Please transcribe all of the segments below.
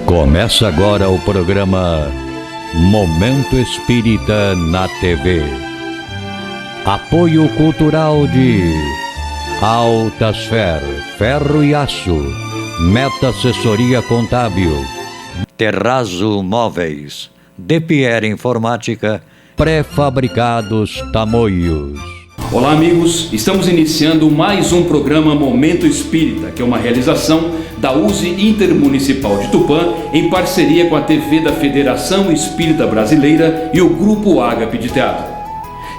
Começa agora o programa Momento Espírita na TV. Apoio cultural de Altasfer, Ferro e Aço, Meta Assessoria Contábil, Terrazzo Móveis, De Pierre Informática, Pré-fabricados Tamoios. Olá amigos, estamos iniciando mais um programa Momento Espírita, que é uma realização da USE Intermunicipal de Tupã, em parceria com a TV da Federação Espírita Brasileira e o Grupo Ágape de Teatro.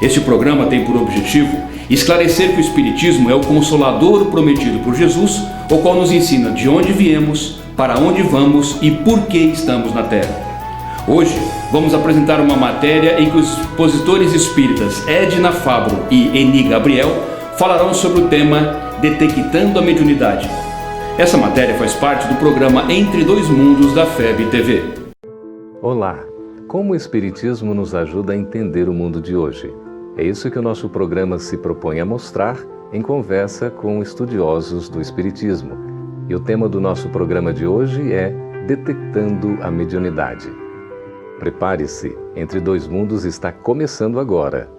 Este programa tem por objetivo esclarecer que o Espiritismo é o Consolador prometido por Jesus, o qual nos ensina de onde viemos, para onde vamos e por que estamos na Terra. Hoje vamos apresentar uma matéria em que os expositores espíritas Edna Fabro e Eni Gabriel falarão sobre o tema Detectando a Mediunidade. Essa matéria faz parte do programa Entre Dois Mundos da FEB TV. Olá! Como o Espiritismo nos ajuda a entender o mundo de hoje? É isso que o nosso programa se propõe a mostrar em conversa com estudiosos do Espiritismo. E o tema do nosso programa de hoje é Detectando a Mediunidade. Prepare-se, Entre Dois Mundos está começando agora.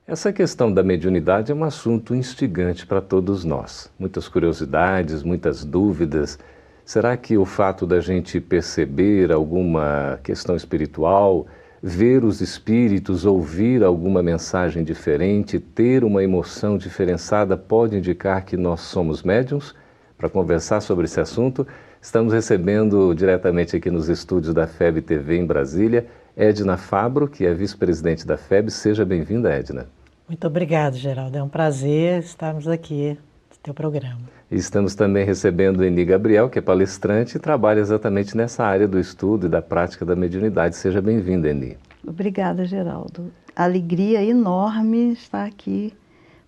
Essa questão da mediunidade é um assunto instigante para todos nós. Muitas curiosidades, muitas dúvidas. Será que o fato da gente perceber alguma questão espiritual, ver os espíritos, ouvir alguma mensagem diferente, ter uma emoção diferenciada pode indicar que nós somos médiuns? Para conversar sobre esse assunto, estamos recebendo diretamente aqui nos estúdios da FEB TV em Brasília, Edna Fabro, que é vice-presidente da FEB. Seja bem-vinda, Edna. Muito obrigado, Geraldo. É um prazer estarmos aqui no teu programa. E estamos também recebendo Eni Gabriel, que é palestrante e trabalha exatamente nessa área do estudo e da prática da mediunidade. Seja bem-vinda, Eni. Obrigada, Geraldo. Alegria enorme estar aqui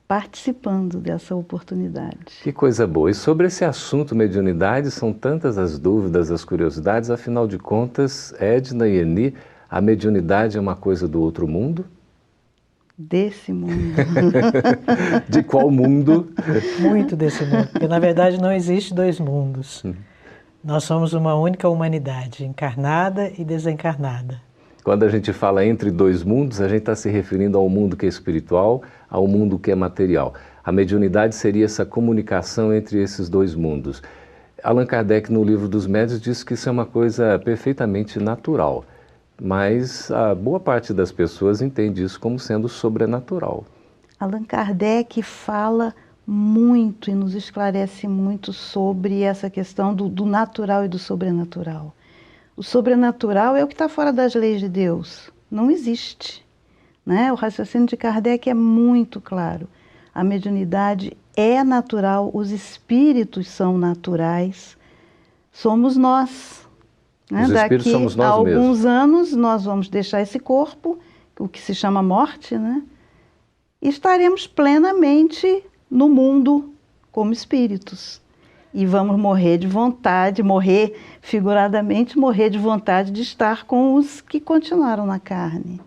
participando dessa oportunidade. Que coisa boa. E sobre esse assunto mediunidade, são tantas as dúvidas, as curiosidades. Afinal de contas, Edna e Eni, a mediunidade é uma coisa do outro mundo? Desse mundo. De qual mundo? Muito desse mundo, porque na verdade não existe dois mundos. Nós somos uma única humanidade, encarnada e desencarnada. Quando a gente fala entre dois mundos, a gente está se referindo ao mundo que é espiritual, ao mundo que é material. A mediunidade seria essa comunicação entre esses dois mundos. Allan Kardec, no Livro dos Médiuns, diz que isso é uma coisa perfeitamente natural. Mas a boa parte das pessoas entende isso como sendo sobrenatural. Allan Kardec fala muito e nos esclarece muito sobre essa questão do natural e do sobrenatural. O sobrenatural é o que está fora das leis de Deus, não existe, né? O raciocínio de Kardec é muito claro. A mediunidade é natural, os espíritos são naturais, somos nós. Os espíritos somos nós mesmos. Daqui a alguns anos nós vamos deixar esse corpo, o que se chama morte, né? E estaremos plenamente no mundo como espíritos. E vamos morrer de vontade, morrer figuradamente, morrer de vontade de estar com os que continuaram na carne.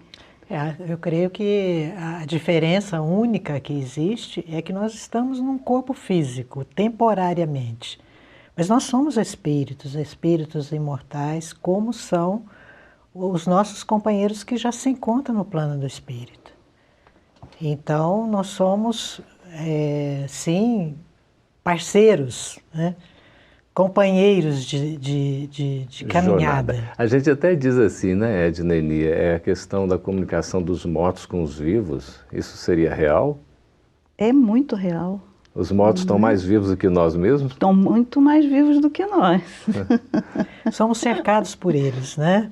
Eu creio que a diferença única que existe é que nós estamos num corpo físico, temporariamente. Mas nós somos espíritos imortais, como são os nossos companheiros que já se encontram no plano do espírito. Então, nós somos, sim, parceiros, né? Companheiros de caminhada. Jornada. A gente até diz assim, né, Edna e Eni, é a questão da comunicação dos mortos com os vivos. Isso seria real? É muito real. Os mortos estão mais vivos do que nós mesmos? Estão muito mais vivos do que nós. Somos cercados por eles, né?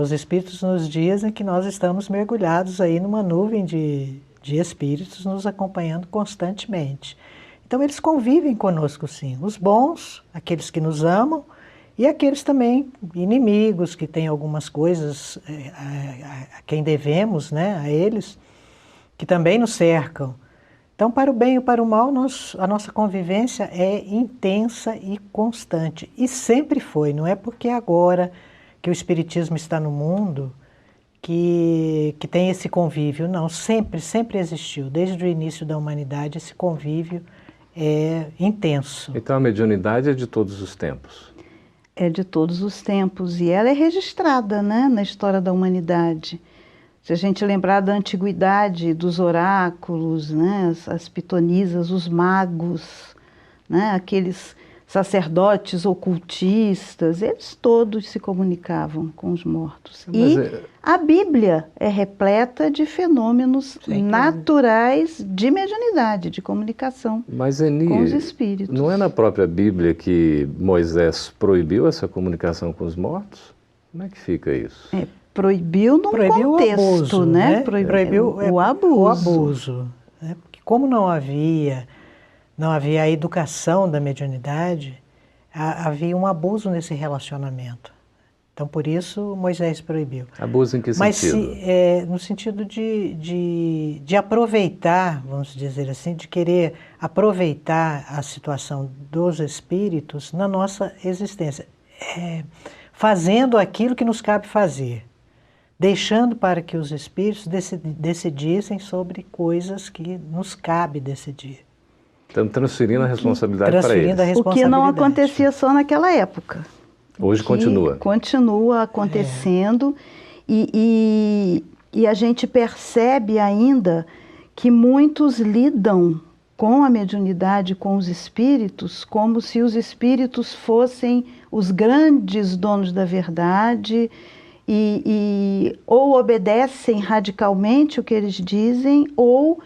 Os espíritos nos dizem que nós estamos mergulhados aí numa nuvem de espíritos nos acompanhando constantemente. Então eles convivem conosco sim, os bons, aqueles que nos amam, e aqueles também inimigos, que têm algumas coisas a quem devemos, né, a eles, que também nos cercam. Então, para o bem e para o mal, a nossa convivência é intensa e constante. E sempre foi, não é porque agora que o Espiritismo está no mundo que tem esse convívio. Não, sempre existiu. Desde o início da humanidade, esse convívio é intenso. Então a mediunidade é de todos os tempos? É de todos os tempos e ela é registrada, né, na história da humanidade. Se a gente lembrar da antiguidade, dos oráculos, né, as pitonisas, os magos, né, aqueles sacerdotes ocultistas, eles todos se comunicavam com os mortos. A Bíblia é repleta de fenômenos naturais de mediunidade, de comunicação com os espíritos. Não é na própria Bíblia que Moisés proibiu essa comunicação com os mortos? Como é que fica isso? Proibiu num contexto, o abuso, né? Proibiu o abuso. O abuso, né? Porque como não havia a educação da mediunidade, havia um abuso nesse relacionamento. Então, por isso, Moisés proibiu. Abuso em que sentido? Mas no sentido de aproveitar, vamos dizer assim, de querer aproveitar a situação dos espíritos na nossa existência, fazendo aquilo que nos cabe fazer, deixando para que os espíritos decidissem sobre coisas que nos cabe decidir. Estamos transferindo a responsabilidade para eles. O que não acontecia só naquela época. Hoje continua. Continua acontecendo e a gente percebe ainda que muitos lidam com a mediunidade, com os espíritos, como se os espíritos fossem os grandes donos da verdade e ou obedecem radicalmente o que eles dizem ou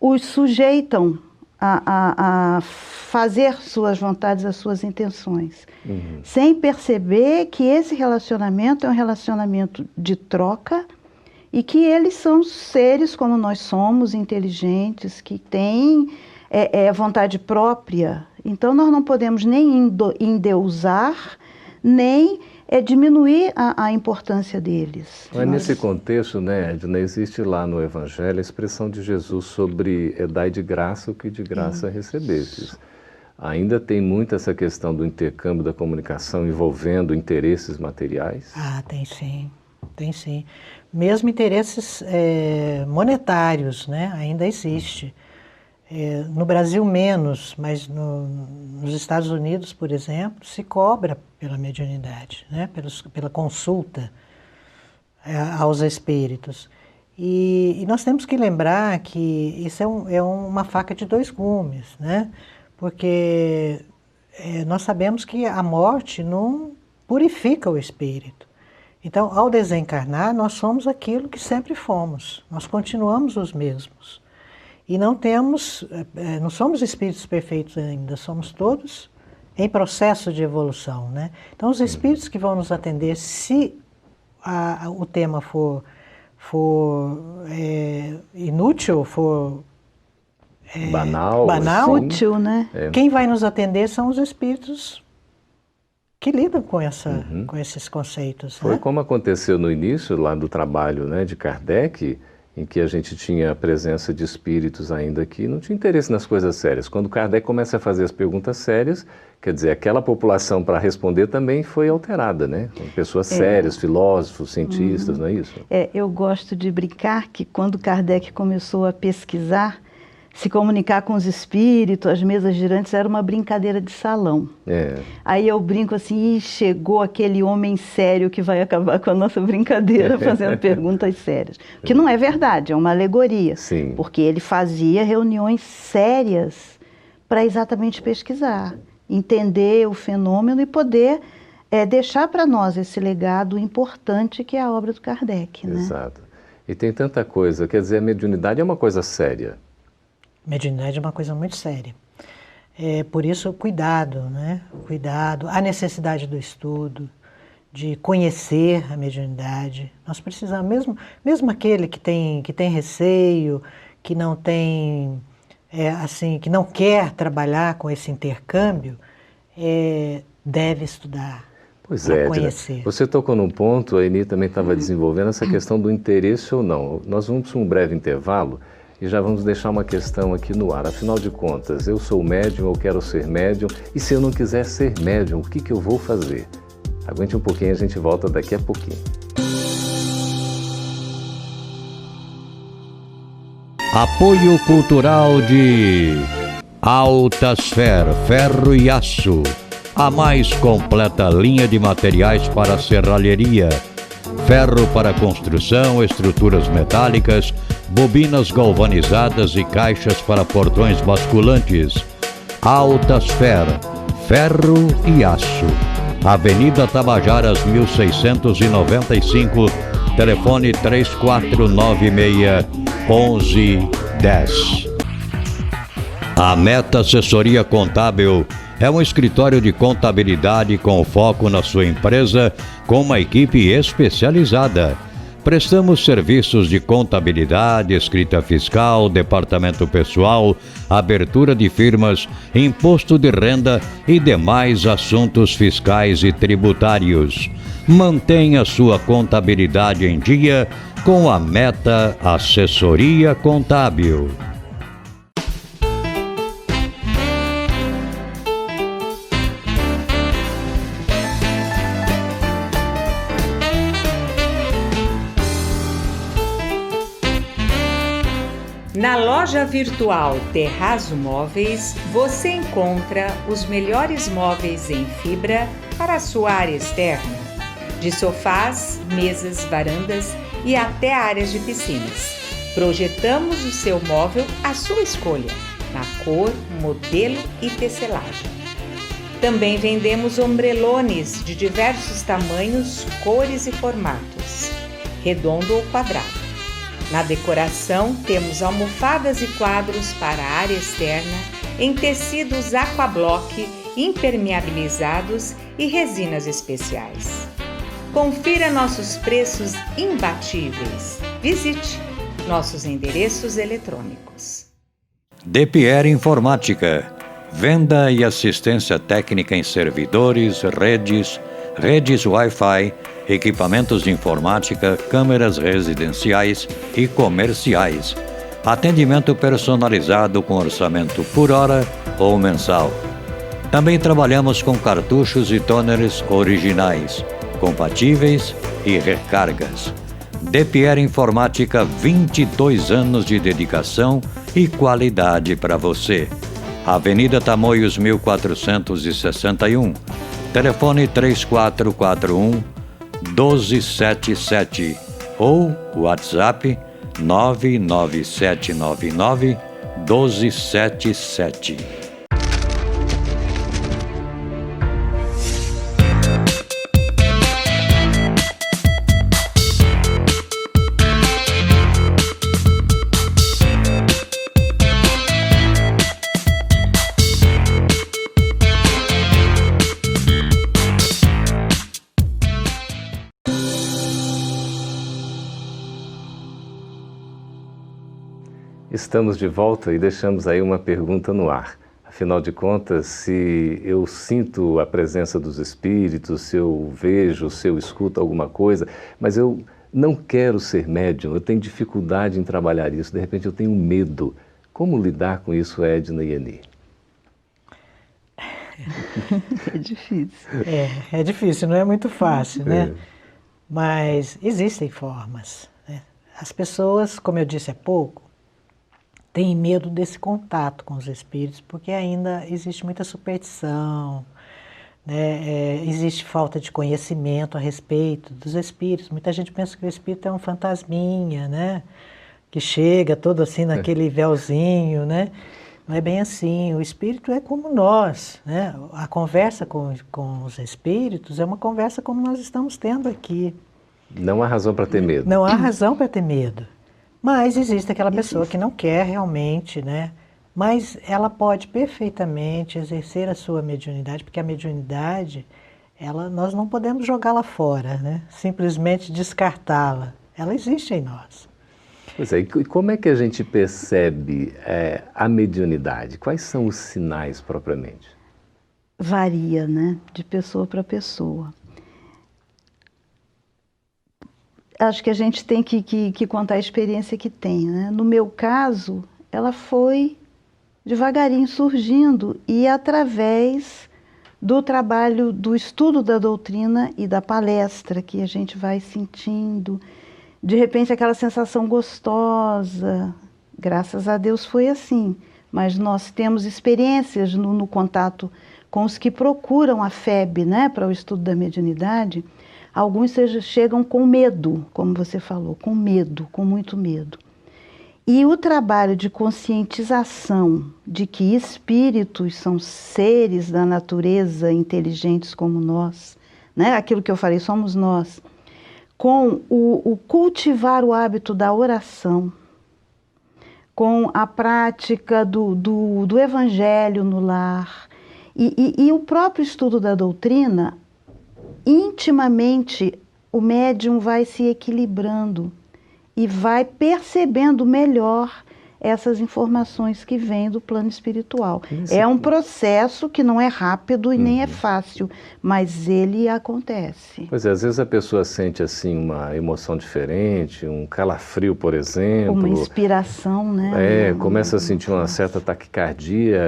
os sujeitam a fazer suas vontades, as suas intenções, sem perceber que esse relacionamento é um relacionamento de troca e que eles são seres como nós somos, inteligentes, que têm vontade própria. Então nós não podemos nem endeusar, nem diminuir a importância deles. Mas nesse contexto, né, Edna, existe lá no Evangelho a expressão de Jesus sobre dai de graça o que de graça recebestes. Ainda tem muito essa questão do intercâmbio da comunicação envolvendo interesses materiais? Tem sim, tem sim. Mesmo interesses monetários, né, ainda existe. No Brasil menos, mas nos Estados Unidos, por exemplo, se cobra pela mediunidade, né? Pela consulta aos espíritos. E nós temos que lembrar que isso é uma faca de dois gumes, né? Porque nós sabemos que a morte não purifica o espírito. Então, ao desencarnar, nós somos aquilo que sempre fomos, nós continuamos os mesmos. E não somos espíritos perfeitos ainda, somos todos em processo de evolução, né? Então, os espíritos que vão nos atender, se o tema for inútil, for banal, fútil, né? Quem vai nos atender são os espíritos que lidam com esses conceitos. Foi, né? Como aconteceu no início lá do trabalho, né, de Kardec, em que a gente tinha a presença de espíritos ainda que não tinha interesse nas coisas sérias. Quando Kardec começa a fazer as perguntas sérias, quer dizer, aquela população para responder também foi alterada, né? Com pessoas sérias, filósofos, cientistas, não é isso? Eu gosto de brincar que quando Kardec começou a pesquisar, se comunicar com os espíritos, as mesas girantes, era uma brincadeira de salão. Aí eu brinco assim, chegou aquele homem sério que vai acabar com a nossa brincadeira fazendo perguntas sérias. Que não é verdade, é uma alegoria. Sim. Porque ele fazia reuniões sérias para exatamente pesquisar, entender o fenômeno e poder deixar para nós esse legado importante que é a obra do Kardec. Né? Exato. E tem tanta coisa, quer dizer, a mediunidade é uma coisa séria. Mediunidade é uma coisa muito séria. Por isso, cuidado, né? Cuidado, a necessidade do estudo, de conhecer a mediunidade. Nós precisamos, mesmo aquele que tem receio, que não tem, que não quer trabalhar com esse intercâmbio, deve estudar. Pois é, conhecer. Você tocou num ponto, a Eni também estava desenvolvendo essa questão do interesse ou não. Nós vamos para um breve intervalo. E já vamos deixar uma questão aqui no ar. Afinal de contas, eu sou médium, eu quero ser médium, e se eu não quiser ser médium, o que eu vou fazer? Aguente um pouquinho, a gente volta daqui a pouquinho. Apoio cultural de Altasfer Ferro e Aço, a mais completa linha de materiais para serralheria. Ferro para construção, estruturas metálicas, bobinas galvanizadas e caixas para portões basculantes. Altasfer, Ferro e Aço. Avenida Tabajaras 1695, telefone 3496-1110. A Meta Assessoria Contábil é um escritório de contabilidade com foco na sua empresa, com uma equipe especializada. Prestamos serviços de contabilidade, escrita fiscal, departamento pessoal, abertura de firmas, imposto de renda e demais assuntos fiscais e tributários. Mantenha sua contabilidade em dia com a Meta Assessoria Contábil. Na loja virtual Terrazo Móveis, você encontra os melhores móveis em fibra para a sua área externa, de sofás, mesas, varandas e até áreas de piscinas. Projetamos o seu móvel à sua escolha, na cor, modelo e tecelagem. Também vendemos ombrelones de diversos tamanhos, cores e formatos, redondo ou quadrado. Na decoração, temos almofadas e quadros para a área externa em tecidos aquablock, impermeabilizados e resinas especiais. Confira nossos preços imbatíveis. Visite nossos endereços eletrônicos. DePierre Informática. Venda e assistência técnica em servidores, redes Wi-Fi, equipamentos de informática, câmeras residenciais e comerciais. Atendimento personalizado com orçamento por hora ou mensal. Também trabalhamos com cartuchos e toners originais, compatíveis e recargas. DePierre Informática, 22 anos de dedicação e qualidade para você. Avenida Tamoios 1461. Telefone 3441-1277 ou WhatsApp 99799-1277. Estamos de volta e deixamos aí uma pergunta no ar. Afinal de contas, se eu sinto a presença dos espíritos, se eu vejo, se eu escuto alguma coisa, mas eu não quero ser médium, eu tenho dificuldade em trabalhar isso, de repente eu tenho medo. Como lidar com isso, Edna e Eni? É difícil. É difícil, não é muito fácil, né? Mas existem formas, né? As pessoas, como eu disse há pouco, têm medo desse contato com os espíritos, porque ainda existe muita superstição, né? Existe falta de conhecimento a respeito dos espíritos. Muita gente pensa que o espírito é um fantasminha, né? Que chega todo assim naquele véuzinho, né? Não é bem assim. O espírito é como nós, né? A conversa com os espíritos é uma conversa como nós estamos tendo aqui. Não há razão para ter medo. Não há razão para ter medo. Mas existe aquela pessoa que não quer realmente, né? Mas ela pode perfeitamente exercer a sua mediunidade, porque a mediunidade, nós não podemos jogá-la fora, né? Simplesmente descartá-la. Ela existe em nós. Pois é, e como é que a gente percebe a mediunidade? Quais são os sinais propriamente? Varia, né? De pessoa para pessoa. acho que a gente tem que contar a experiência que tem, né? No meu caso, ela foi devagarinho surgindo e através do trabalho, do estudo da doutrina e da palestra que a gente vai sentindo, de repente aquela sensação gostosa, graças a Deus foi assim, mas nós temos experiências no contato com os que procuram a FEB, né, para o estudo da mediunidade. Alguns chegam com medo, como você falou, com medo, com muito medo. E o trabalho de conscientização de que espíritos são seres da natureza inteligentes como nós, né? Aquilo que eu falei, somos nós, com o cultivar o hábito da oração, com a prática do evangelho no lar, e o próprio estudo da doutrina, intimamente o médium vai se equilibrando e vai percebendo melhor essas informações que vêm do plano espiritual. É um processo que não é rápido e nem é fácil, mas ele acontece. Pois é, às vezes a pessoa sente assim uma emoção diferente, um calafrio, por exemplo. Uma inspiração, né? Começa a sentir uma certa taquicardia,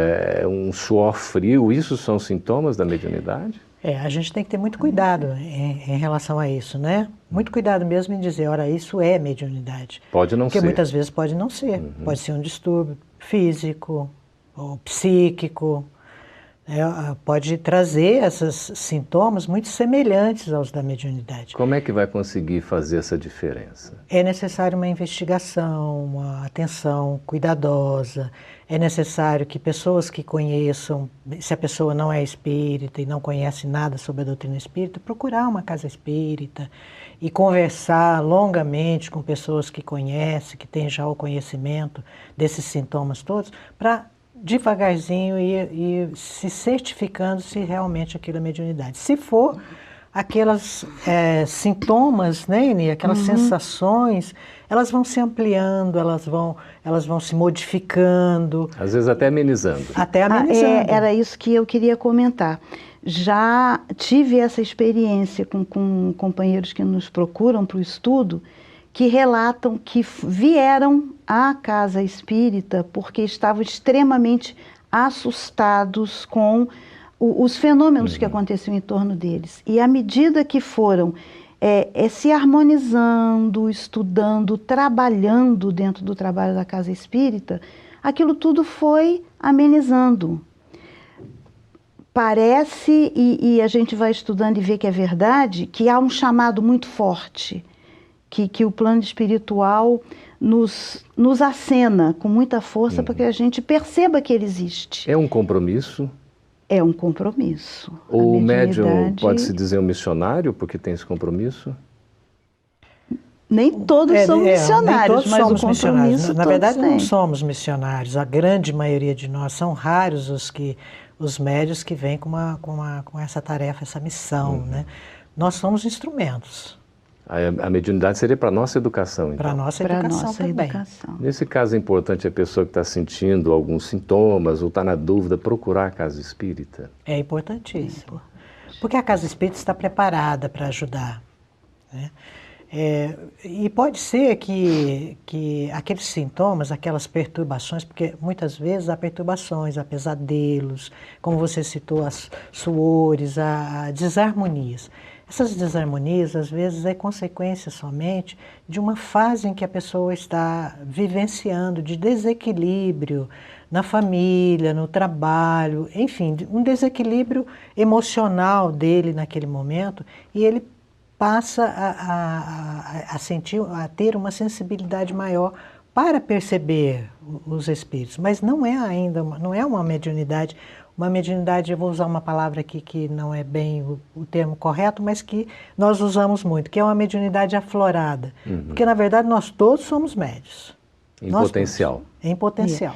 um suor frio. Isso são sintomas da mediunidade? A gente tem que ter muito cuidado em relação a isso, né? Muito cuidado mesmo em dizer, ora, isso é mediunidade. Pode não ser. Porque muitas vezes pode não ser. Pode ser um distúrbio físico ou psíquico. Pode trazer esses sintomas muito semelhantes aos da mediunidade. Como é que vai conseguir fazer essa diferença? É necessário uma investigação, uma atenção cuidadosa. É necessário que pessoas que conheçam, se a pessoa não é espírita e não conhece nada sobre a doutrina espírita, procurar uma casa espírita e conversar longamente com pessoas que conhecem, que têm já o conhecimento desses sintomas todos, para devagarzinho ir se certificando se realmente aquilo é mediunidade. Se for aquelas sintomas, né, Eni, aquelas sensações, elas vão se ampliando, elas vão se modificando. Às vezes até amenizando. Até amenizando. Era isso que eu queria comentar. Já tive essa experiência com companheiros que nos procuram para o estudo, que relatam que vieram à casa espírita porque estavam extremamente assustados com os fenômenos que aconteciam em torno deles. E à medida que foram se harmonizando, estudando, trabalhando dentro do trabalho da casa espírita, aquilo tudo foi amenizando. Parece, e a gente vai estudando e vê que é verdade, que há um chamado muito forte, que o plano espiritual nos acena com muita força para que a gente perceba que ele existe. É um compromisso? É um compromisso. O médium pode-se dizer um missionário porque tem esse compromisso? Nem todos são missionários, mas o compromisso Na verdade, todos têm. não somos missionários. A grande maioria de nós, são raros os médios que vêm com essa tarefa, essa missão, né? Nós somos instrumentos. A mediunidade seria para a nossa educação, então? Para a nossa educação também. Nesse caso é importante a pessoa que está sentindo alguns sintomas ou está na dúvida procurar a casa espírita? É importantíssimo. Porque a casa espírita está preparada para ajudar, né? E pode ser que aqueles sintomas, aquelas perturbações, porque muitas vezes há perturbações, há pesadelos, como você citou, as suores, há desarmonias. Essas desarmonias, às vezes, é consequência somente de uma fase em que a pessoa está vivenciando, de desequilíbrio na família, no trabalho, enfim, um desequilíbrio emocional dele naquele momento, e ele passa a sentir, a ter uma sensibilidade maior para perceber os espíritos. Mas não é ainda, não é uma mediunidade. Uma mediunidade, eu vou usar uma palavra aqui que não é bem o termo correto, mas que nós usamos muito, que é uma mediunidade aflorada. Porque, na verdade, nós todos somos médios. Em potencial. Em potencial.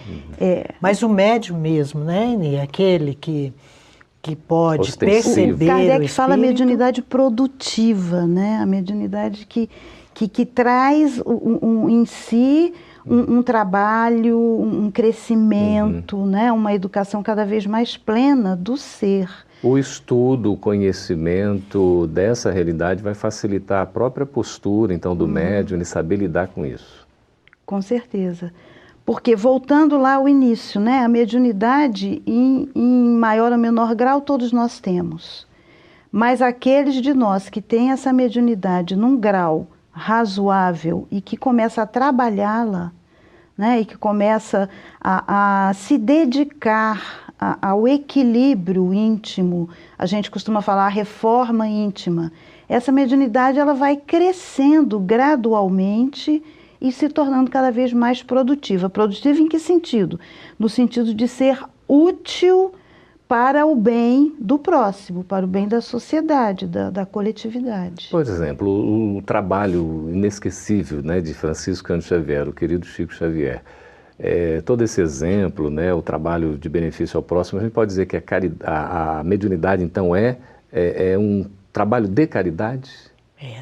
Mas o médium mesmo, né, Eni, aquele que pode perceber Kardec o espírito. fala mediunidade produtiva, né? A mediunidade que traz em si um trabalho, um crescimento, né? Uma educação cada vez mais plena do ser. O estudo, o conhecimento dessa realidade vai facilitar a própria postura, então, do médium e saber lidar com isso. Com certeza. Porque, voltando lá ao início, né, a mediunidade, em maior ou menor grau, todos nós temos. Mas aqueles de nós que têm essa mediunidade num grau razoável e que começa a trabalhá-la, né, e que começa a se dedicar ao equilíbrio íntimo, a gente costuma falar a reforma íntima, essa mediunidade ela vai crescendo gradualmente e se tornando cada vez mais produtiva. Produtiva em que sentido? No sentido de ser útil para o bem do próximo, para o bem da sociedade, da coletividade. Por exemplo, o trabalho inesquecível, né, de Francisco Cândido Xavier, o querido Chico Xavier, todo esse exemplo, né, o trabalho de benefício ao próximo, a gente pode dizer que a mediunidade, então, é um trabalho de caridade?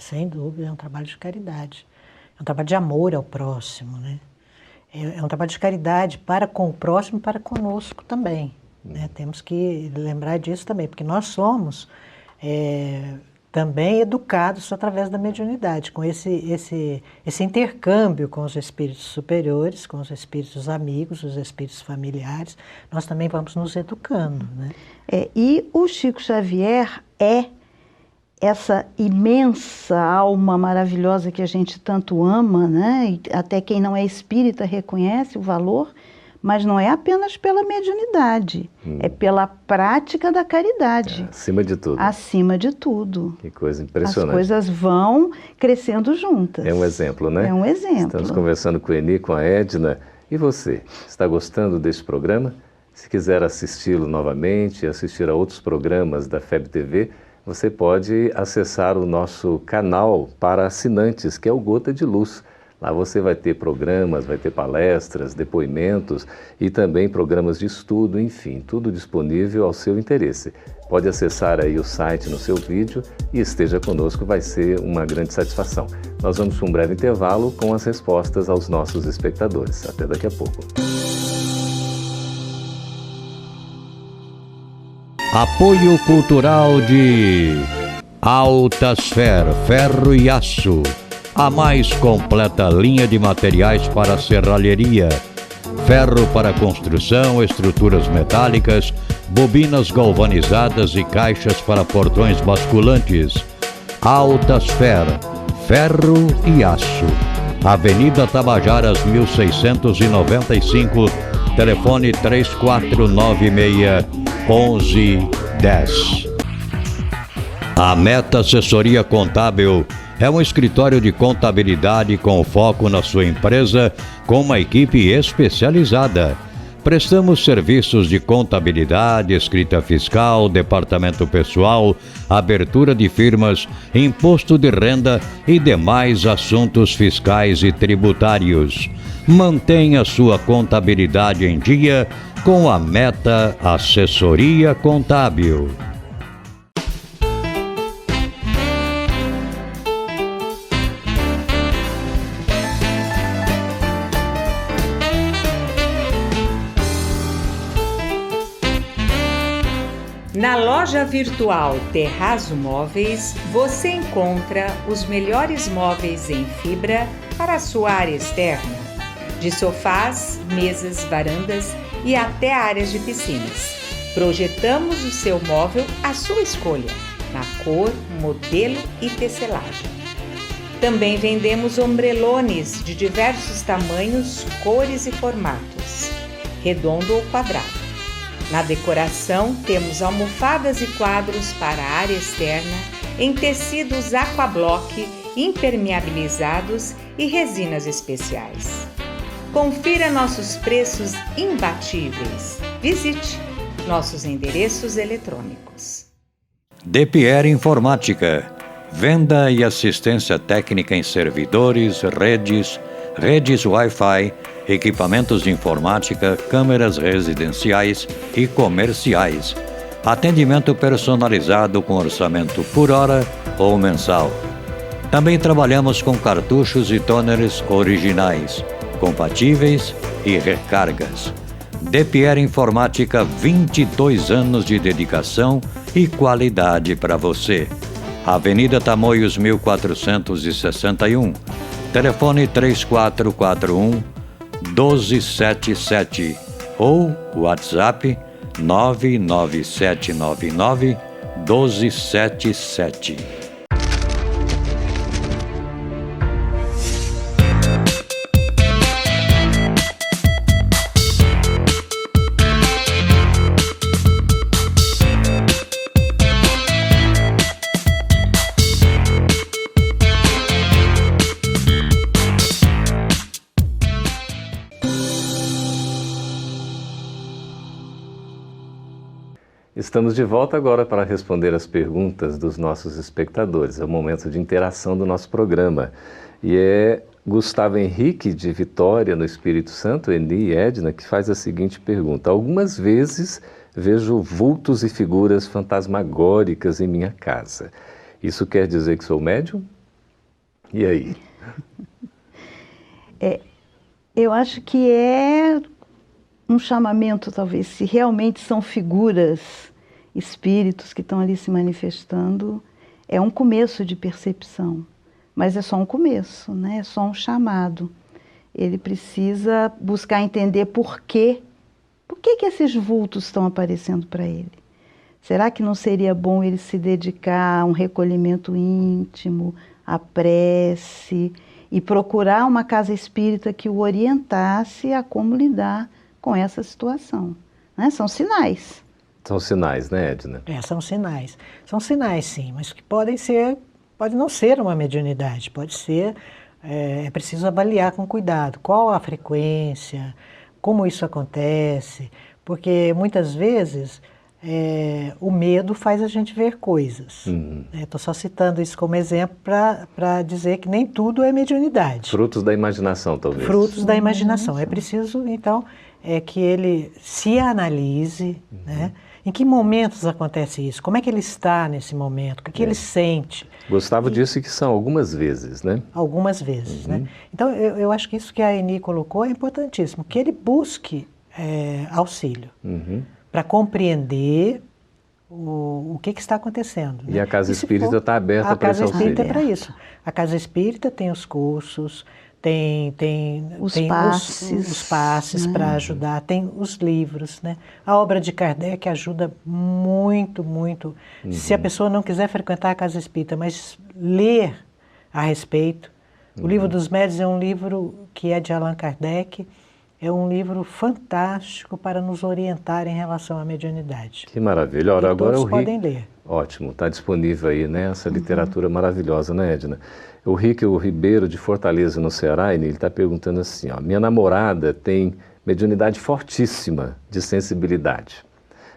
Sem dúvida, é um trabalho de caridade. É um trabalho de amor ao próximo, né? É um trabalho de caridade para com o próximo e para conosco também. Né? Temos que lembrar disso também, porque nós somos também educados através da mediunidade, com esse intercâmbio com os espíritos superiores, com os espíritos amigos, os espíritos familiares, nós também vamos nos educando. Né? E o Chico Xavier é essa imensa alma maravilhosa que a gente tanto ama, né? E até quem não é espírita reconhece o valor, mas não é apenas pela mediunidade, é pela prática da caridade. Acima de tudo. Acima de tudo. Que coisa impressionante. As coisas vão crescendo juntas. É um exemplo, né? É um exemplo. Estamos conversando com o Eni, com a Edna. E você, está gostando desse programa? Se quiser assisti-lo novamente, assistir a outros programas da FEB TV, você pode acessar o nosso canal para assinantes, que é o Gota de Luz. Lá você vai ter programas, vai ter palestras, depoimentos e também programas de estudo, enfim, tudo disponível ao seu interesse. Pode acessar aí o site no seu vídeo e esteja conosco, vai ser uma grande satisfação. Nós vamos para um breve intervalo com as respostas aos nossos espectadores. Até daqui a pouco. Apoio cultural de Altasfer, ferro e aço. A mais completa linha de materiais para serralheria. Ferro para construção, estruturas metálicas, bobinas galvanizadas e caixas para portões basculantes. Altasfer, ferro e aço. Avenida Tabajaras 1695, telefone 3496-1110. A Meta Assessoria Contábil é um escritório de contabilidade com foco na sua empresa, com uma equipe especializada. Prestamos serviços de contabilidade, escrita fiscal, departamento pessoal, abertura de firmas, imposto de renda e demais assuntos fiscais e tributários. Mantenha sua contabilidade em dia com a Meta Assessoria Contábil. Na loja virtual Terrazo Móveis, você encontra os melhores móveis em fibra para a sua área externa, de sofás, mesas, varandas e até áreas de piscinas. Projetamos o seu móvel à sua escolha, na cor, modelo e tecelagem. Também vendemos ombrelones de diversos tamanhos, cores e formatos, redondo ou quadrado. Na decoração, temos almofadas e quadros para a área externa em tecidos aquablock, impermeabilizados e resinas especiais. Confira nossos preços imbatíveis. Visite nossos endereços eletrônicos. DPR Informática. Venda e assistência técnica em servidores, redes Wi-Fi, equipamentos de informática, câmeras residenciais e comerciais. Atendimento personalizado com orçamento por hora ou mensal. Também trabalhamos com cartuchos e toners originais, compatíveis e recargas. Depier Informática, 22 anos de dedicação e qualidade para você. Avenida Tamoios 1461. Telefone 3441-1277 ou WhatsApp 99799-1277. Estamos de volta agora para responder as perguntas dos nossos espectadores. É o momento de interação do nosso programa. E é Gustavo Henrique, de Vitória, no Espírito Santo, Eni e Edna, que faz a seguinte pergunta. Algumas vezes vejo vultos e figuras fantasmagóricas em minha casa. Isso quer dizer que sou médium? E aí? Eu acho que é um chamamento, talvez, se realmente são figuras, espíritos que estão ali se manifestando, é um começo de percepção, mas é só um começo, né? É só um chamado. Ele precisa buscar entender por que esses vultos estão aparecendo para ele. Será que não seria bom ele se dedicar a um recolhimento íntimo, à prece, e procurar uma casa espírita que o orientasse a como lidar com essa situação, né? São sinais. São sinais, né, Edna? São sinais. São sinais, sim, mas que pode não ser uma mediunidade, pode ser, é preciso avaliar com cuidado qual a frequência, como isso acontece, porque muitas vezes o medo faz a gente ver coisas. Estou só citando isso como exemplo para dizer que nem tudo é mediunidade. Frutos da imaginação, talvez. Frutos da imaginação. É preciso, então, que ele se analise, né? Em que momentos acontece isso? Como é que ele está nesse momento? O que ele sente? Gustavo disse que são algumas vezes, né? Algumas vezes, né? Então, eu acho que isso que a Eni colocou é importantíssimo, que ele busque auxílio para compreender o que está acontecendo. E a Casa Espírita está aberta para esse auxílio. A Casa Espírita é para isso. A Casa Espírita tem os cursos, tem os passes para ajudar, tem os livros, né? A obra de Kardec ajuda muito, muito. Se a pessoa não quiser frequentar a Casa Espírita, mas ler a respeito. O Livro dos Médiuns é um livro que é de Allan Kardec, é um livro fantástico para nos orientar em relação à mediunidade. Que maravilha. Ora, agora todos podem ler. Ótimo, está disponível aí, né? Essa literatura maravilhosa, né, Edna? O Ribeiro, de Fortaleza, no Ceará, ele está perguntando assim, ó, minha namorada tem mediunidade fortíssima de sensibilidade,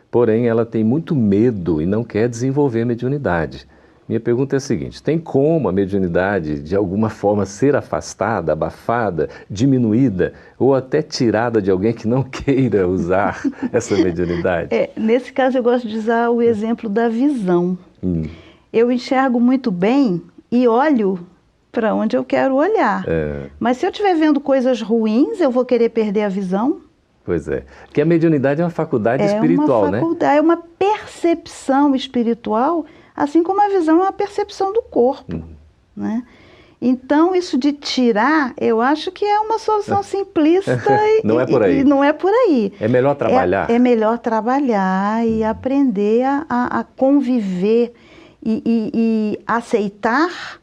porém ela tem muito medo e não quer desenvolver a mediunidade. Minha pergunta é a seguinte, tem como a mediunidade de alguma forma ser afastada, abafada, diminuída ou até tirada de alguém que não queira usar essa mediunidade? Nesse caso eu gosto de usar o exemplo da visão. Eu enxergo muito bem e olho para onde eu quero olhar. Mas se eu estiver vendo coisas ruins, eu vou querer perder a visão? Pois é. Porque a mediunidade é uma faculdade espiritual, né? É uma percepção espiritual, assim como a visão é uma percepção do corpo, né? Então, isso de tirar, eu acho que é uma solução simplista não é por aí. E não é por aí. É melhor trabalhar. É melhor trabalhar e aprender a conviver e aceitar,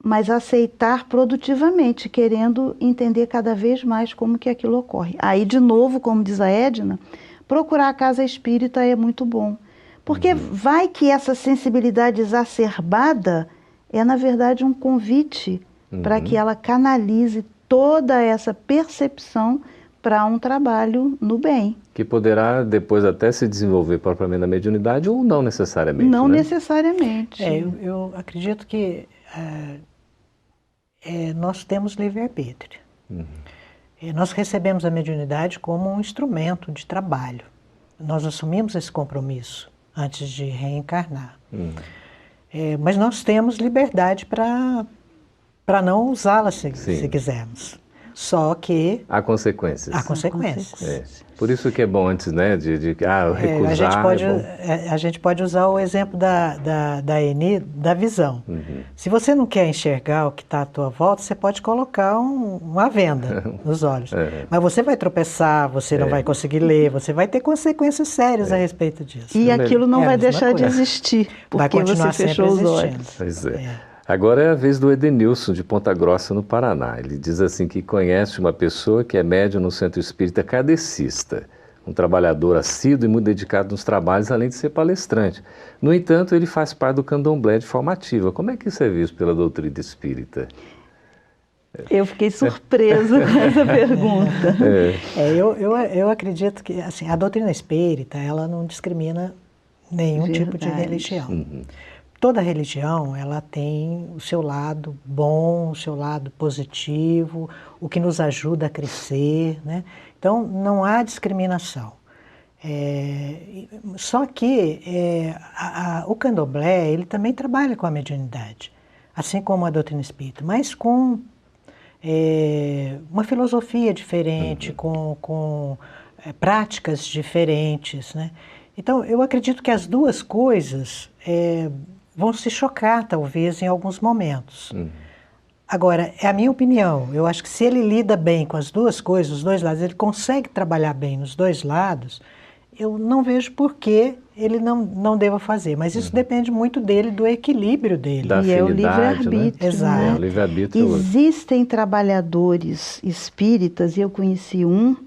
mas aceitar produtivamente, querendo entender cada vez mais como que aquilo ocorre. Aí, de novo, como diz a Edna, procurar a casa espírita é muito bom. Porque vai que essa sensibilidade exacerbada é, na verdade, um convite para que ela canalize toda essa percepção para um trabalho no bem. Que poderá depois até se desenvolver propriamente na mediunidade ou não necessariamente, Não né? necessariamente. Eu acredito que nós temos livre-arbítrio. Nós recebemos a mediunidade como um instrumento de trabalho. Nós assumimos esse compromisso antes de reencarnar. Mas nós temos liberdade para não usá-la se quisermos. Só que há consequências. há consequências. É. Por isso que é bom antes, né, recusar. A gente pode usar o exemplo da Eni, da visão. Se você não quer enxergar o que está à tua volta, você pode colocar uma venda nos olhos. Mas você vai tropeçar, você não vai conseguir ler, você vai ter consequências sérias a respeito disso. E aquilo não vai deixar de existir, porque você fechou os olhos. Pois é. Agora é a vez do Edenilson, de Ponta Grossa, no Paraná. Ele diz assim que conhece uma pessoa que é médium no Centro Espírita kardecista, um trabalhador assíduo e muito dedicado nos trabalhos, além de ser palestrante. No entanto, ele faz parte do candomblé de forma ativa. Como é que isso é visto pela doutrina espírita? Eu fiquei surpresa com essa pergunta. Eu acredito que assim, a doutrina espírita ela não discrimina nenhum tipo de religião. Toda religião, ela tem o seu lado bom, o seu lado positivo, o que nos ajuda a crescer, né? Então, não há discriminação. Só que o candomblé, ele também trabalha com a mediunidade, assim como a doutrina espírita, mas com uma filosofia diferente, com práticas diferentes, né? Então, eu acredito que as duas coisas vão se chocar, talvez, em alguns momentos. Agora, é a minha opinião. Eu acho que se ele lida bem com as duas coisas, os dois lados, ele consegue trabalhar bem nos dois lados, eu não vejo por que ele não deva fazer. Mas isso depende muito dele, do equilíbrio dele. Da afinidade, é o livre-arbítrio. Né? Exato. É, o livre-arbítrio. Existem trabalhadores espíritas, e eu conheci um,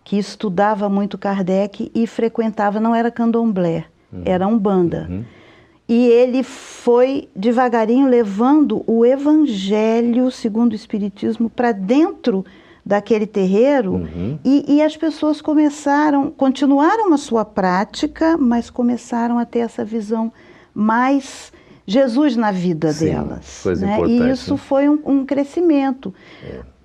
que estudava muito Kardec e frequentava, não era candomblé, era umbanda. E ele foi devagarinho levando o evangelho segundo o espiritismo para dentro daquele terreiro e as pessoas continuaram a sua prática, mas começaram a ter essa visão mais Jesus na vida delas. Coisa né? importante, E isso foi um crescimento.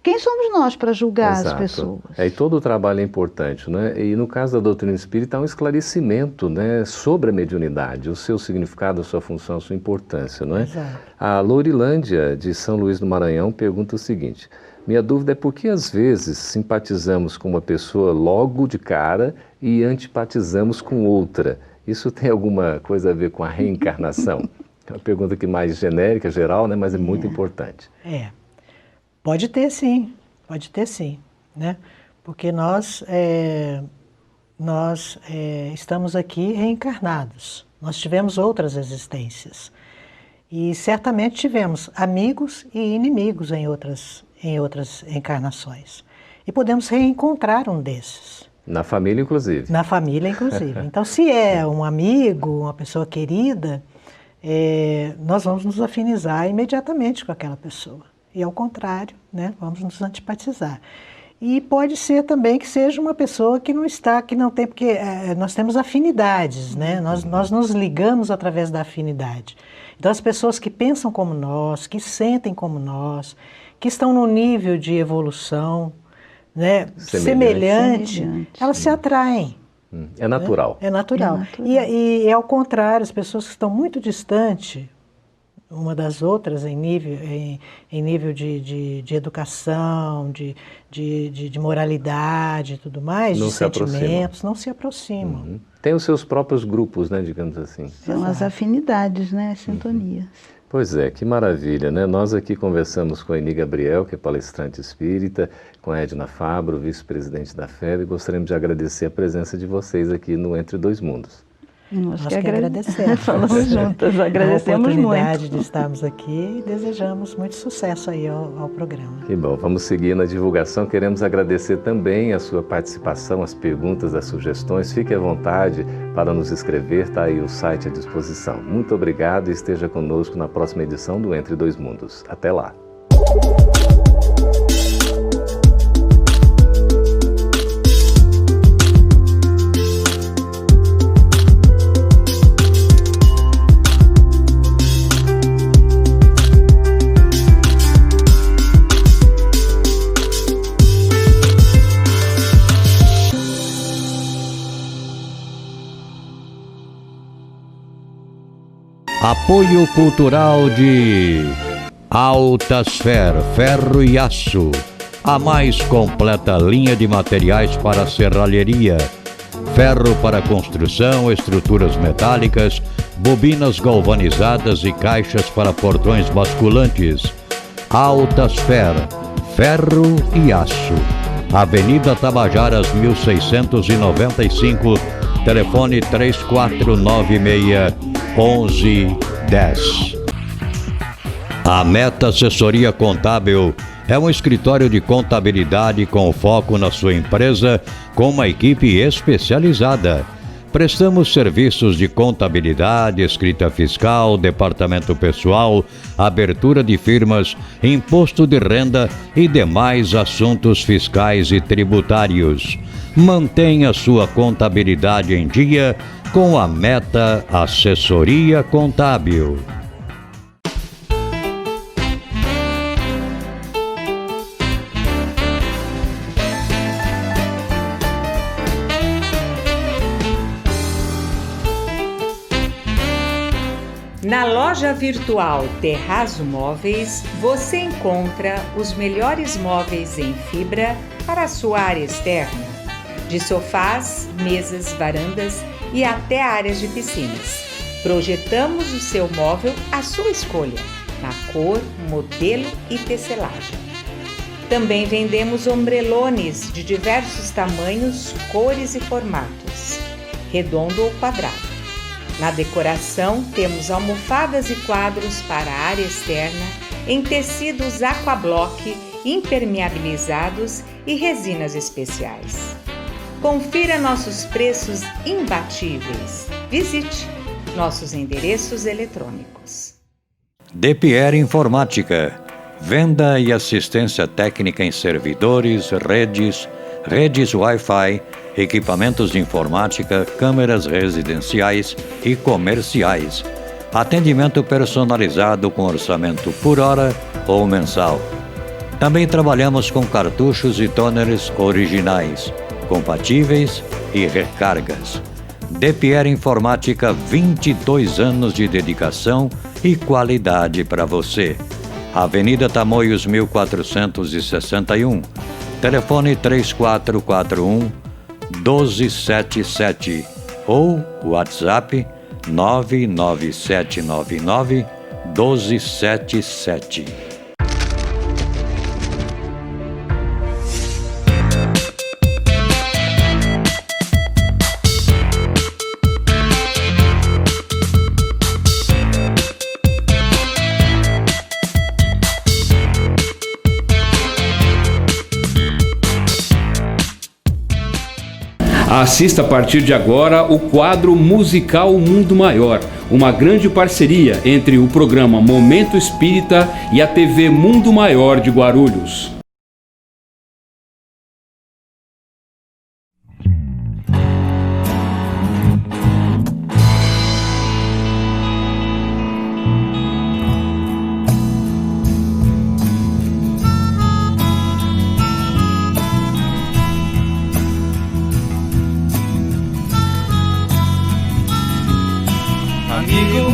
Quem somos nós para julgar as pessoas? E todo o trabalho é importante, né? E no caso da doutrina espírita há um esclarecimento, né, sobre a mediunidade, o seu significado, a sua função, a sua importância, não é? Exato. A Lourilândia, de São Luís do Maranhão, pergunta o seguinte: minha dúvida é por que às vezes simpatizamos com uma pessoa logo de cara e antipatizamos com outra? Isso tem alguma coisa a ver com a reencarnação? É uma pergunta que mais genérica, geral, né, mas é muito importante. Pode ter sim, né? Porque nós estamos aqui reencarnados, nós tivemos outras existências e certamente tivemos amigos e inimigos em outras encarnações e podemos reencontrar um desses. Na família, inclusive. Na família, inclusive. Então, se é um amigo, uma pessoa querida, nós vamos nos afinizar imediatamente com aquela pessoa. E ao contrário, né, vamos nos antipatizar. E pode ser também que seja uma pessoa que não tem, porque nós temos afinidades, né? Nós nos ligamos através da afinidade. Então as pessoas que pensam como nós, que sentem como nós, que estão no nível de evolução, né, semelhante, elas se atraem. É natural. Né? É natural. E ao contrário, as pessoas que estão muito distantes uma das outras em nível de educação, de moralidade e tudo mais, de sentimentos, não se aproximam. Tem os seus próprios grupos, né, digamos assim. São as afinidades, né, as sintonias. Pois é, que maravilha, né? Nós aqui conversamos com a Eni Gabriel, que é palestrante espírita, com a Edna Fabro, vice-presidente da FEB, e gostaríamos de agradecer a presença de vocês aqui no Entre Dois Mundos. Nós que agradecemos. Falamos juntas, agradecemos muito. A oportunidade de estarmos aqui e desejamos muito sucesso aí ao programa. Que bom, vamos seguir na divulgação. Queremos agradecer também a sua participação, as perguntas, as sugestões. Fique à vontade para nos escrever, está aí o site à disposição. Muito obrigado e esteja conosco na próxima edição do Entre Dois Mundos. Até lá. Apoio Cultural de Altasfer, Ferro e Aço, A mais completa linha de materiais para serralheria. Ferro para construção, estruturas metálicas, bobinas galvanizadas e caixas para portões basculantes. Altas Fer, ferro e aço. Avenida Tabajaras 1695, telefone 3496-1110. A Meta Assessoria Contábil é um escritório de contabilidade com foco na sua empresa, com uma equipe especializada. Prestamos serviços de contabilidade, escrita fiscal, departamento pessoal, abertura de firmas, imposto de renda e demais assuntos fiscais e tributários. Mantenha sua contabilidade em dia com a Meta Assessoria Contábil. Na loja virtual Terrazzo Móveis, você encontra os melhores móveis em fibra para a sua área externa, de sofás, mesas, varandas e até áreas de piscinas. Projetamos o seu móvel à sua escolha, na cor, modelo e tecelagem. Também vendemos ombrelones de diversos tamanhos, cores e formatos, redondo ou quadrado. Na decoração, temos almofadas e quadros para a área externa em tecidos aquablock, impermeabilizados e resinas especiais. Confira nossos preços imbatíveis. Visite nossos endereços eletrônicos. DePierre Informática. Venda e assistência técnica em servidores, redes Wi-Fi, equipamentos de informática, câmeras residenciais e comerciais. Atendimento personalizado com orçamento por hora ou mensal. Também trabalhamos com cartuchos e toners originais, compatíveis e recargas. DePierre Informática, 22 anos de dedicação e qualidade para você. Avenida Tamoios 1461. Telefone 3441-1277 ou WhatsApp 99799-1277. Assista a partir de agora o quadro musical Mundo Maior, uma grande parceria entre o programa Momento Espírita e a TV Mundo Maior de Guarulhos.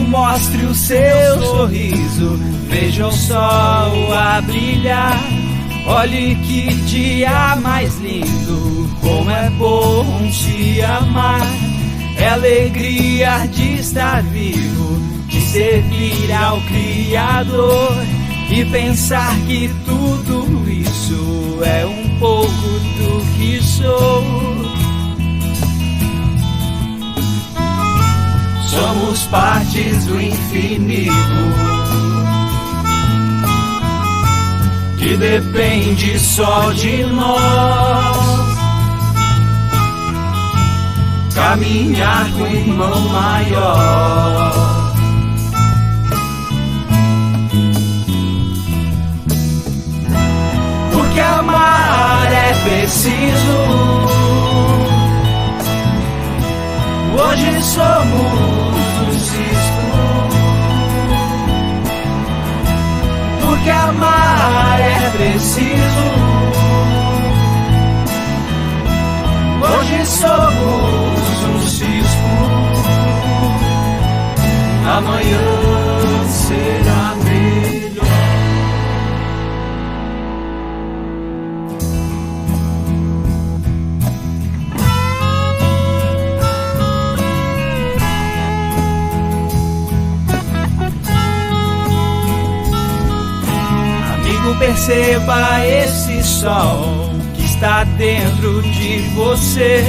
Mostre o seu sorriso, veja o sol a brilhar. Olhe que dia mais lindo, como é bom te amar. É alegria de estar vivo, de servir ao Criador e pensar que tudo isso é um pouco do que sou. Somos partes do infinito, que depende só de nós. Caminhar com o irmão maior. Porque amar é preciso. Hoje somos porque amar é preciso. Hoje somos um cisco, amanhã será melhor. perceba esse sol que está dentro de você.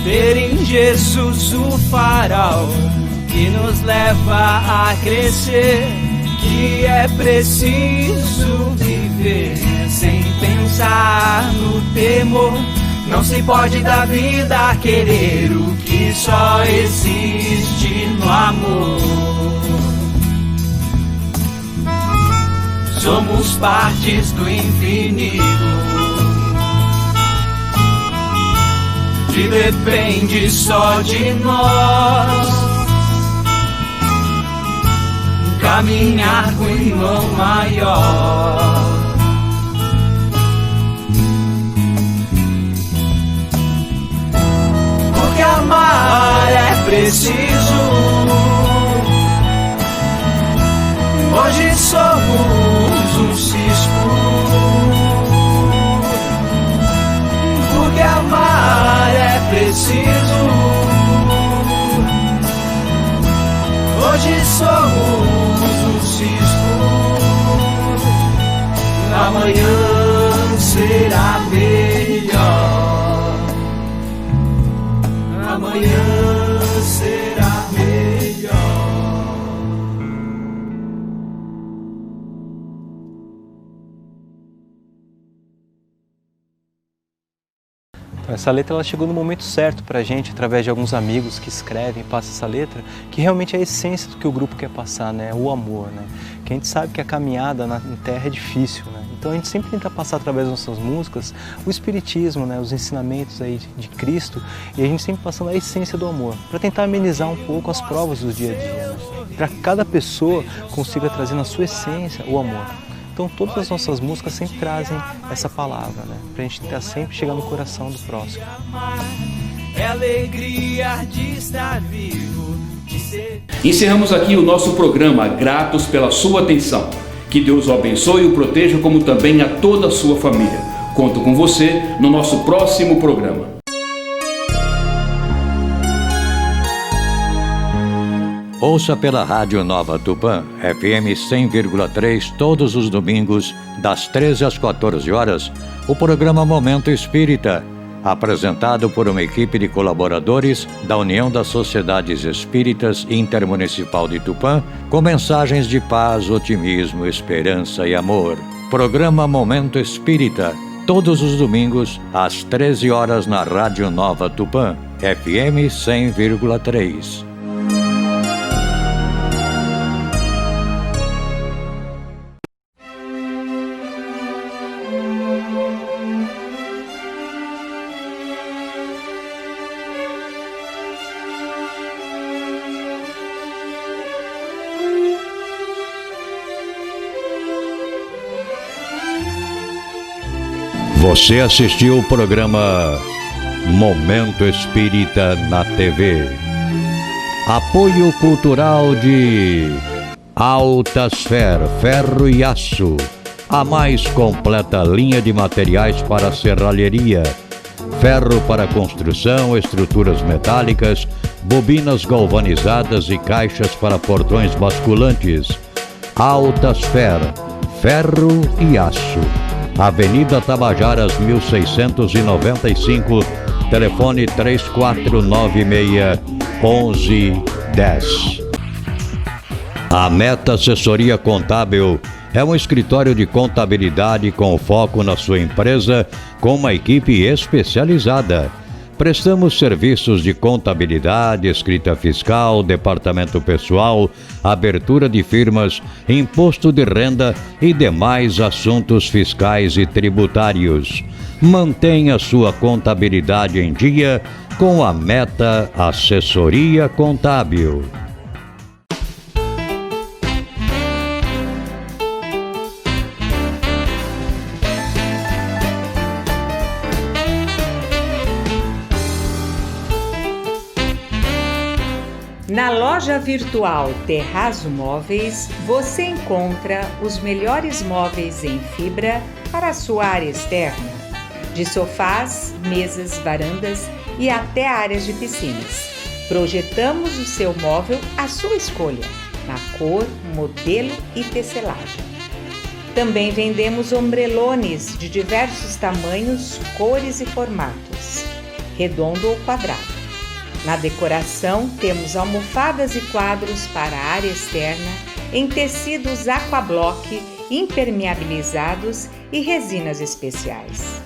Ter em Jesus o farol que nos leva a crescer. Que é preciso viver sem pensar no temor. Não se pode da vida querer o que só existe no amor. Somos partes do infinito, que depende só de nós. Caminhar com o irmão maior. Porque amar é preciso. Hoje somos um cisco. Porque amar é preciso. Hoje somos um cisco. Amanhã será melhor. Amanhã será melhor. Essa letra ela chegou no momento certo para a gente, através de alguns amigos que escrevem, passam essa letra, que realmente é a essência do que o grupo quer passar, né? O amor, né? Que a gente sabe que a caminhada na terra é difícil, né? Então a gente sempre tenta passar através das nossas músicas o espiritismo, né? Os ensinamentos aí de Cristo, e a gente sempre passando a essência do amor, para tentar amenizar um pouco as provas do dia a dia, né? Para que cada pessoa consiga trazer na sua essência o amor. Então todas as nossas músicas sempre trazem essa palavra, né? Pra gente tentar sempre chegar no coração do próximo. É alegria de estar vivo, de ser... Encerramos aqui o nosso programa, gratos pela sua atenção. Que Deus o abençoe e o proteja, como também a toda a sua família. Conto com você no nosso próximo programa. Ouça pela Rádio Nova Tupã, FM 100,3, todos os domingos, das 13 às 14 horas, o programa Momento Espírita, apresentado por uma equipe de colaboradores da União das Sociedades Espíritas Intermunicipal de Tupã, com mensagens de paz, otimismo, esperança e amor. Programa Momento Espírita, todos os domingos, às 13 horas na Rádio Nova Tupã, FM 100,3. Você assistiu o programa Momento Espírita na TV. Apoio cultural de Altasfer, Ferro e Aço, a mais completa linha de materiais para serralheria, ferro para construção, estruturas metálicas, bobinas galvanizadas e caixas para portões basculantes. Altasfer, Ferro e Aço. Avenida Tabajaras 1695, telefone 3496-1110. A Meta Assessoria Contábil é um escritório de contabilidade com foco na sua empresa, com uma equipe especializada. Prestamos serviços de contabilidade, escrita fiscal, departamento pessoal, abertura de firmas, imposto de renda e demais assuntos fiscais e tributários. Mantenha sua contabilidade em dia com a Meta Assessoria Contábil. Na loja virtual Terrazo Móveis, você encontra os melhores móveis em fibra para a sua área externa, de sofás, mesas, varandas e até áreas de piscinas. Projetamos o seu móvel à sua escolha, na cor, modelo e tecelagem. Também vendemos ombrelones de diversos tamanhos, cores e formatos, redondo ou quadrado. Na decoração, temos almofadas e quadros para a área externa em tecidos aquablock, impermeabilizados e resinas especiais.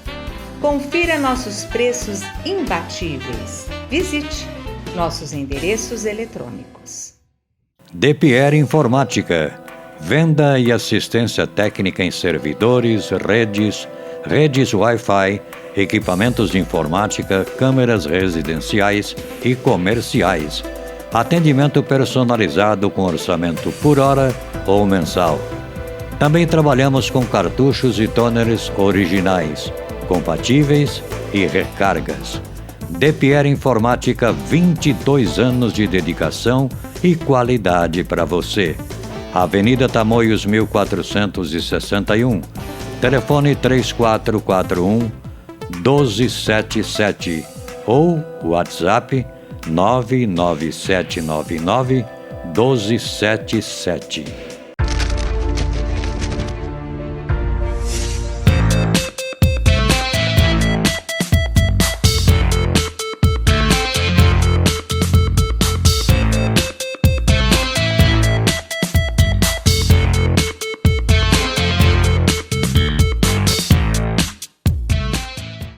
Confira nossos preços imbatíveis. Visite nossos endereços eletrônicos. De Pierre Informática. Venda e assistência técnica em servidores, redes Wi-Fi, equipamentos de informática, câmeras residenciais e comerciais. Atendimento personalizado com orçamento por hora ou mensal. Também trabalhamos com cartuchos e toners originais, compatíveis e recargas. De Pierre Informática, 22 anos de dedicação e qualidade para você. Avenida Tamoios 1461, telefone 3441-1277 ou WhatsApp 99799-1277.